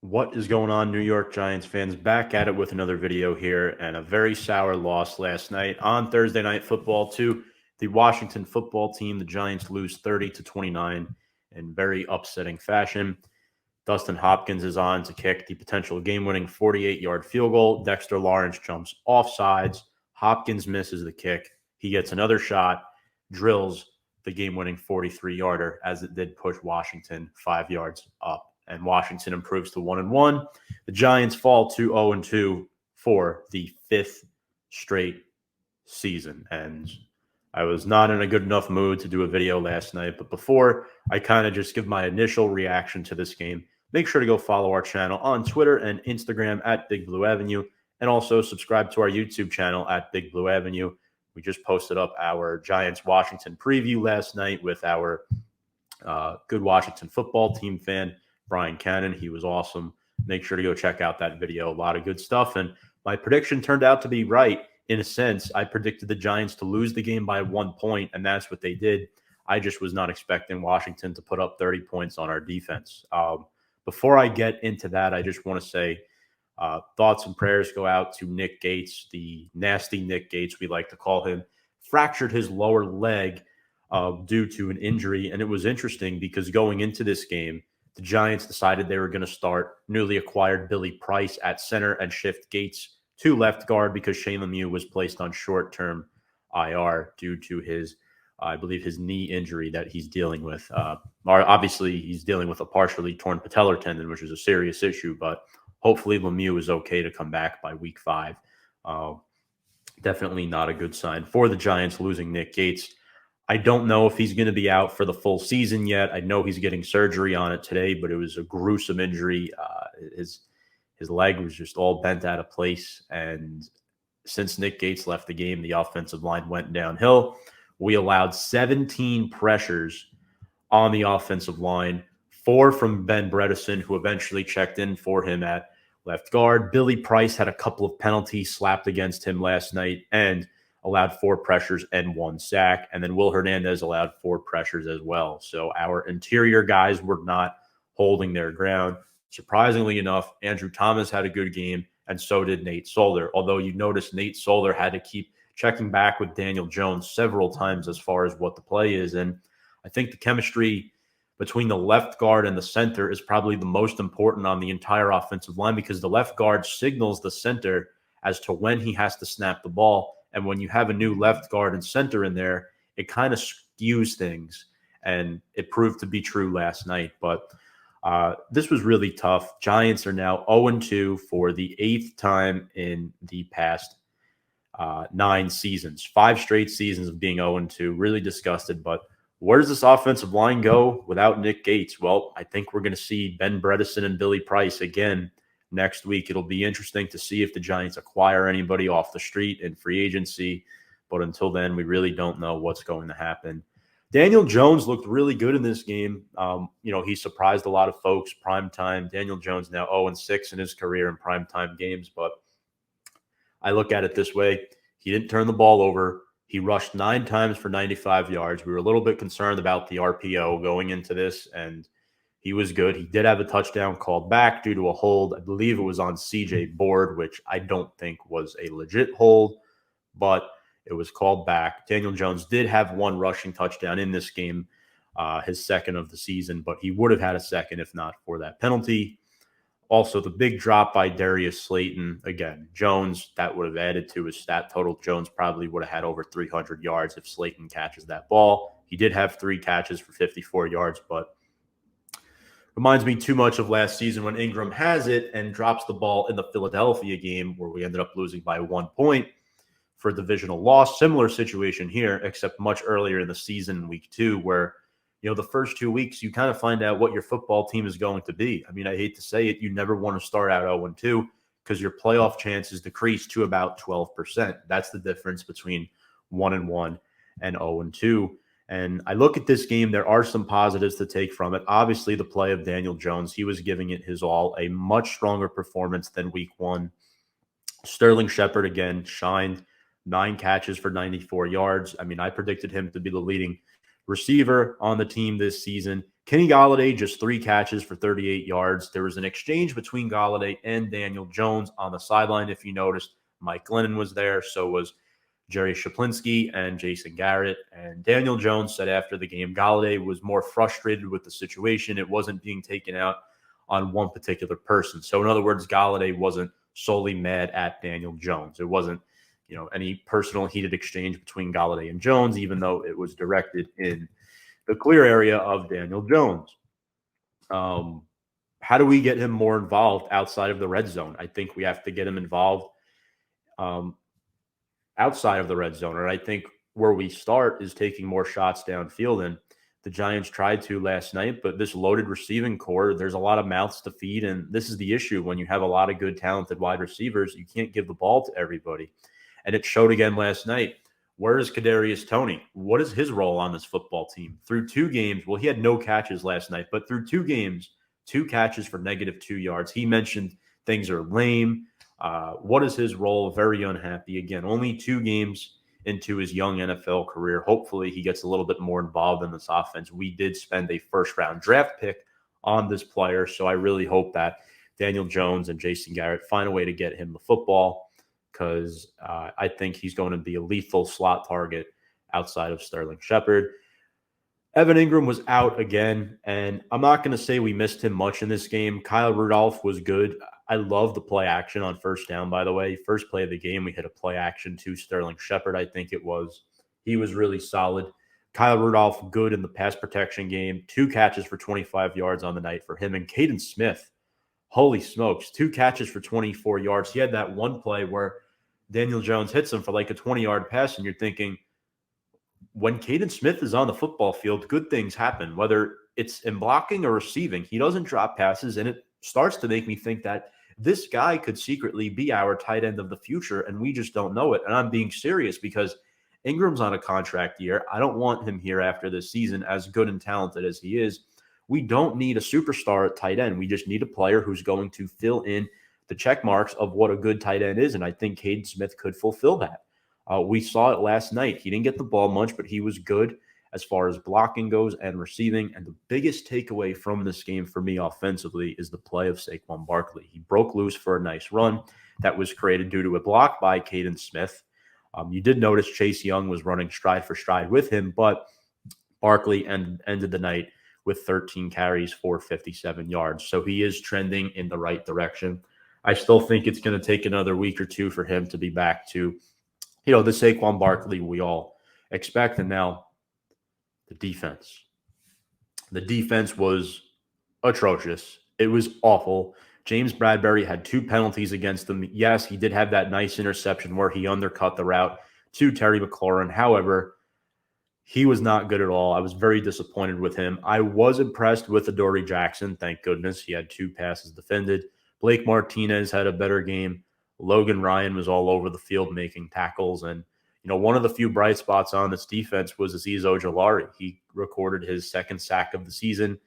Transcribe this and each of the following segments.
What is going on, New York Giants fans? Back at it with another video here, and a very sour loss last night on Thursday Night Football to the Washington football team. The Giants lose 30-29 in very upsetting fashion. Dustin Hopkins is on to kick the potential game-winning 48-yard field goal. Dexter Lawrence jumps off sides. Hopkins misses the kick. He gets another shot, drills the game-winning 43-yarder as it did push Washington 5 yards up. And Washington improves to 1-1. The Giants fall to 0-2 for the fifth straight season. And I was not in a good enough mood to do a video last night. But before I kind of just give my initial reaction to this game, make sure to go follow our channel on Twitter and Instagram at Big Blue Avenue, and also subscribe to our YouTube channel at Big Blue Avenue. We just posted up our Giants-Washington preview last night with our good Washington football team fan, Brian Cannon. He was awesome. Make sure to go check out that video. A lot of good stuff. And my prediction turned out to be right in a sense. I predicted the Giants to lose the game by 1 point, and that's what they did. I just was not expecting Washington to put up 30 points on our defense. Before I get into that, I just want to say thoughts and prayers go out to Nick Gates, the nasty Nick Gates, we like to call him. Fractured his lower leg due to an injury. And it was interesting because going into this game, the Giants decided they were going to start newly acquired Billy Price at center and shift Gates to left guard because Shane Lemieux was placed on short-term IR due to his, I believe, his knee injury that he's dealing with. Obviously, he's dealing with a partially torn patellar tendon, which is a serious issue, but hopefully Lemieux is okay to come back by week 5. Definitely not a good sign for the Giants losing Nick Gates. I don't know if he's going to be out for the full season yet. I know he's getting surgery on it today, but it was a gruesome injury. His leg was just all bent out of place. And since Nick Gates left the game, the offensive line went downhill. We allowed 17 pressures on the offensive line, 4 from Ben Bredesen, who eventually checked in for him at left guard. Billy Price had a couple of penalties slapped against him last night and allowed 4 pressures and 1 sack. And then Will Hernandez allowed 4 pressures as well. So our interior guys were not holding their ground. Surprisingly enough, Andrew Thomas had a good game, and so did Nate Solder. Although you notice Nate Solder had to keep checking back with Daniel Jones several times as far as what the play is. And I think the chemistry between the left guard and the center is probably the most important on the entire offensive line, because the left guard signals the center as to when he has to snap the ball. And when you have a new left guard and center in there, it kind of skews things. And it proved to be true last night. But this was really tough. Giants are now 0-2 for the 8th time in the past 9 seasons. 5 straight seasons of being 0-2. Really disgusted. But where does this offensive line go without Nick Gates? Well, I think we're going to see Ben Bredesen and Billy Price again next week. It'll be interesting to see if the Giants acquire anybody off the street in free agency. But until then, we really don't know what's going to happen. Daniel Jones looked really good in this game. He surprised a lot of folks. Primetime. Daniel Jones now 0-6 in his career in primetime games. But I look at it this way. He didn't turn the ball over. He rushed 9 times for 95 yards. We were a little bit concerned about the RPO going into this, and he was good. He did have a touchdown called back due to a hold. I believe it was on CJ Board, which I don't think was a legit hold, but it was called back. Daniel Jones did have 1 rushing touchdown in this game, his second of the season, but he would have had a second if not for that penalty. Also, the big drop by Darius Slayton. Again, Jones, that would have added to his stat total. Jones probably would have had over 300 yards if Slayton catches that ball. He did have 3 catches for 54 yards, but reminds me too much of last season when Ingram has it and drops the ball in the Philadelphia game where we ended up losing by 1 point for a divisional loss. Similar situation here, except much earlier in the season, week 2, where the first 2 weeks you kind of find out what your football team is going to be. I mean, I hate to say it, you never want to start out 0-2 because your playoff chances decrease to about 12%. That's the difference between 1-1 and 0-2. And I look at this game, there are some positives to take from it. Obviously, the play of Daniel Jones, he was giving it his all, a much stronger performance than week 1. Sterling Shepard, again, shined. 9 catches for 94 yards. I mean, I predicted him to be the leading receiver on the team this season. Kenny Golladay, just 3 catches for 38 yards. There was an exchange between Golladay and Daniel Jones on the sideline. If you noticed, Mike Glennon was there. So was Jerry Shaplinsky and Jason Garrett. And Daniel Jones said after the game, Golladay was more frustrated with the situation. It wasn't being taken out on one particular person. So in other words, Golladay wasn't solely mad at Daniel Jones. It wasn't, any personal heated exchange between Golladay and Jones, even though it was directed in the clear area of Daniel Jones. How do we get him more involved outside of the red zone? I think we have to get him involved outside of the red zone. And I think where we start is taking more shots downfield. And the Giants tried to last night, but this loaded receiving core, there's a lot of mouths to feed. And this is the issue when you have a lot of good, talented wide receivers. You can't give the ball to everybody. And it showed again last night. Where is Kadarius Toney? What is his role on this football team? Through 2 games, well, he had no catches last night, but through 2 games, 2 catches for -2 yards. He mentioned things are lame. What is his role? Very unhappy. Again, only 2 games into his young NFL career. Hopefully he gets a little bit more involved in this offense. We did spend a first-round draft pick on this player, so I really hope that Daniel Jones and Jason Garrett find a way to get him the football, because I think he's going to be a lethal slot target outside of Sterling Shepard. Evan Ingram was out again, and I'm not going to say we missed him much in this game. Kyle Rudolph was good. I love the play action on first down, by the way. First play of the game, we hit a play action to Sterling Shepard, I think it was. He was really solid. Kyle Rudolph, good in the pass protection game. 2 catches for 25 yards on the night for him. And Caden Smith, holy smokes, 2 catches for 24 yards. He had that one play where Daniel Jones hits him for like a 20-yard pass, and you're thinking, when Caden Smith is on the football field, good things happen, whether it's in blocking or receiving. He doesn't drop passes, and it starts to make me think that this guy could secretly be our tight end of the future, and we just don't know it. And I'm being serious because Ingram's on a contract year. I don't want him here after this season, as good and talented as he is. We don't need a superstar at tight end. We just need a player who's going to fill in the check marks of what a good tight end is, and I think Caden Smith could fulfill that. We saw it last night. He didn't get the ball much, but he was good as far as blocking goes and receiving. And the biggest takeaway from this game for me offensively is the play of Saquon Barkley. He broke loose for a nice run that was created due to a block by Caden Smith. You did notice Chase Young was running stride for stride with him, but Barkley ended the night with 13 carries for 57 yards. So he is trending in the right direction. I still think it's going to take another week or 2 for him to be back to, the Saquon Barkley we all expect. And now the defense. The defense was atrocious. It was awful. James Bradberry had 2 penalties against him. Yes, he did have that nice interception where he undercut the route to Terry McLaurin. However, he was not good at all. I was very disappointed with him. I was impressed with Adoree Jackson. Thank goodness. He had 2 passes defended. Blake Martinez had a better game. Logan Ryan was all over the field making tackles. And, one of the few bright spots on this defense was Azeez Ojulari. He recorded his 2nd sack of the season,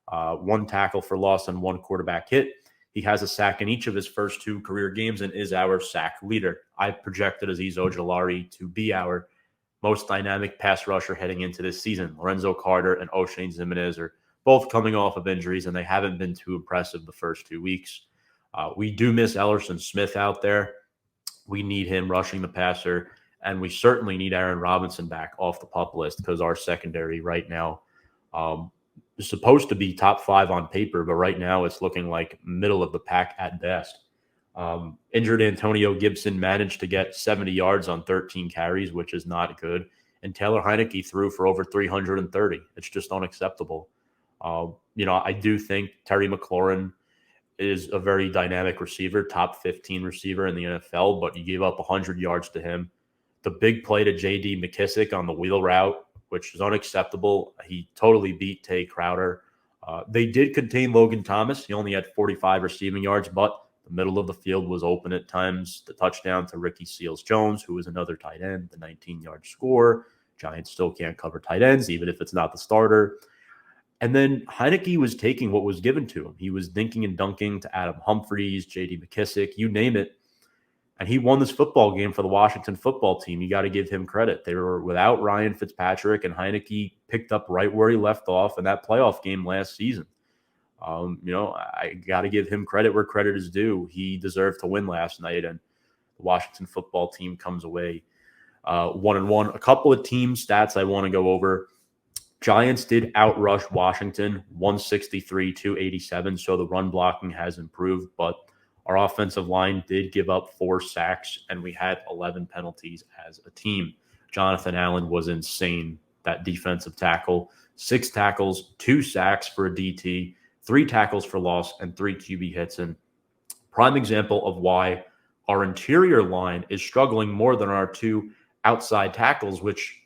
1 tackle for loss and 1 quarterback hit. He has a sack in each of his first 2 career games and is our sack leader. I projected Azeez Ojulari to be our most dynamic pass rusher heading into this season. Lorenzo Carter and O'Shane Ximines are both coming off of injuries, and they haven't been too impressive the first 2 weeks. We do miss Ellerson Smith out there. We need him rushing the passer, and we certainly need Aaron Robinson back off the PUP list, because our secondary right now is supposed to be top 5 on paper, but right now it's looking like middle of the pack at best. Injured Antonio Gibson managed to get 70 yards on 13 carries, which is not good. And Taylor Heineke threw for over 330. It's just unacceptable. I do think Terry McLaurin is a very dynamic receiver, top 15 receiver in the NFL, but you gave up 100 yards to him. The big play to J.D. McKissick on the wheel route, which is unacceptable. He totally beat Tay Crowder. They did contain Logan Thomas. He only had 45 receiving yards, but the middle of the field was open at times. The touchdown to Ricky Seals-Jones, who is another tight end, the 19-yard score. Giants still can't cover tight ends, even if it's not the starter. And then Heineke was taking what was given to him. He was dinking and dunking to Adam Humphries, J.D. McKissick, you name it. And he won this football game for the Washington football team. You got to give him credit. They were without Ryan Fitzpatrick, and Heineke picked up right where he left off in that playoff game last season. I got to give him credit where credit is due. He deserved to win last night, and the Washington football team comes away 1-1. A couple of team stats I want to go over. Giants did outrush Washington 163-87, so the run blocking has improved, but our offensive line did give up 4 sacks, and we had 11 penalties as a team. Jonathan Allen was insane, that defensive tackle. 6 tackles, 2 sacks for a DT, 3 tackles for loss, and 3 QB hits. And prime example of why our interior line is struggling more than our 2 outside tackles, which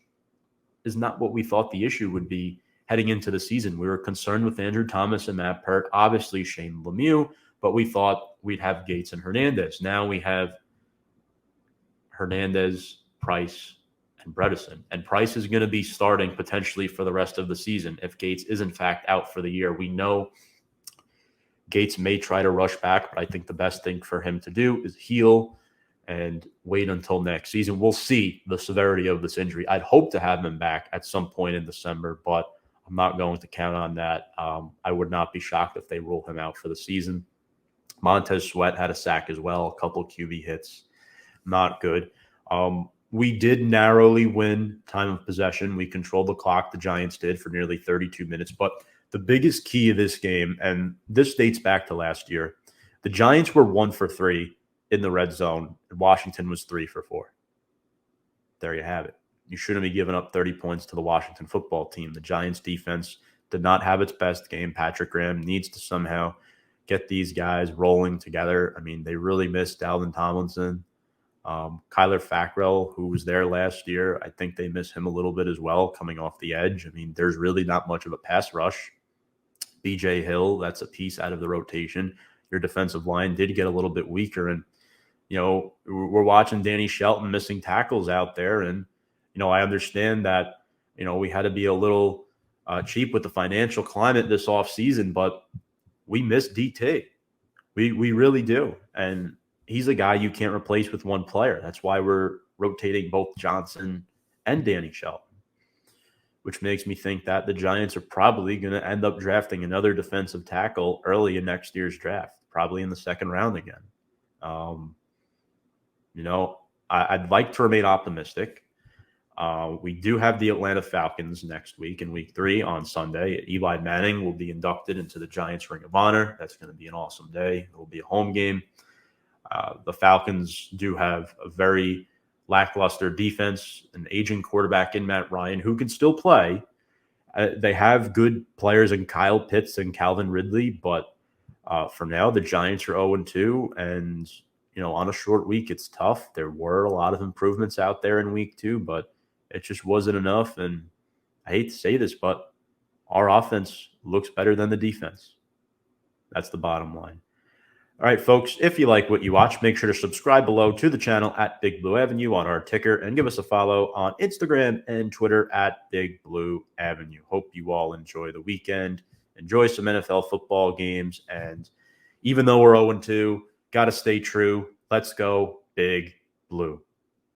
is not what we thought the issue would be heading into the season. We were concerned with Andrew Thomas and Matt Pert, obviously Shane Lemieux, but we thought we'd have Gates and Hernandez. Now we have Hernandez, Price, and Bredesen. And Price is going to be starting potentially for the rest of the season if Gates is in fact out for the year. We know Gates may try to rush back, but I think the best thing for him to do is heal and wait until next season. We'll see the severity of this injury. I'd hope to have him back at some point in December, but I'm not going to count on that. I would not be shocked if they rule him out for the season. Montez Sweat had a sack as well, a couple QB hits. Not good. We did narrowly win time of possession. We controlled the clock, the Giants did, for nearly 32 minutes. But the biggest key of this game, and this dates back to last year, the Giants were 1 for 3 in the red zone, and Washington was 3 for 4. There you have it. You shouldn't be giving up 30 points to the Washington football team. The Giants defense did not have its best game. Patrick Graham needs to somehow get these guys rolling together. I mean, they really missed Dalvin Tomlinson. Kyler Fackrell, who was there last year, I think they miss him a little bit as well, coming off the edge. I mean, there's really not much of a pass rush. BJ Hill, that's a piece out of the rotation. Your defensive line did get a little bit weaker, and we're watching Danny Shelton missing tackles out there, and I understand that we had to be a little cheap with the financial climate this offseason, but we miss DT. We really do. And he's a guy you can't replace with one player. That's why we're rotating both Johnson and Danny Shelton, which makes me think that the Giants are probably going to end up drafting another defensive tackle early in next year's draft, probably in the second round again. I'd like to remain optimistic. We do have the Atlanta Falcons next week in week 3 on Sunday. Eli Manning will be inducted into the Giants Ring of Honor. That's going to be an awesome day. It will be a home game. The Falcons do have a very lackluster defense, an aging quarterback in Matt Ryan who can still play. They have good players in Kyle Pitts and Calvin Ridley, but for now, the Giants are 0-2, and on a short week, it's tough. There were a lot of improvements out there in week 2, but it just wasn't enough. And I hate to say this, but our offense looks better than the defense. That's the bottom line. All right, folks, if you like what you watch, make sure to subscribe below to the channel at Big Blue Avenue on our ticker, and give us a follow on Instagram and Twitter at Big Blue Avenue. Hope you all enjoy the weekend. Enjoy some NFL football games. And even though we're 0-2, got to stay true. Let's go Big Blue.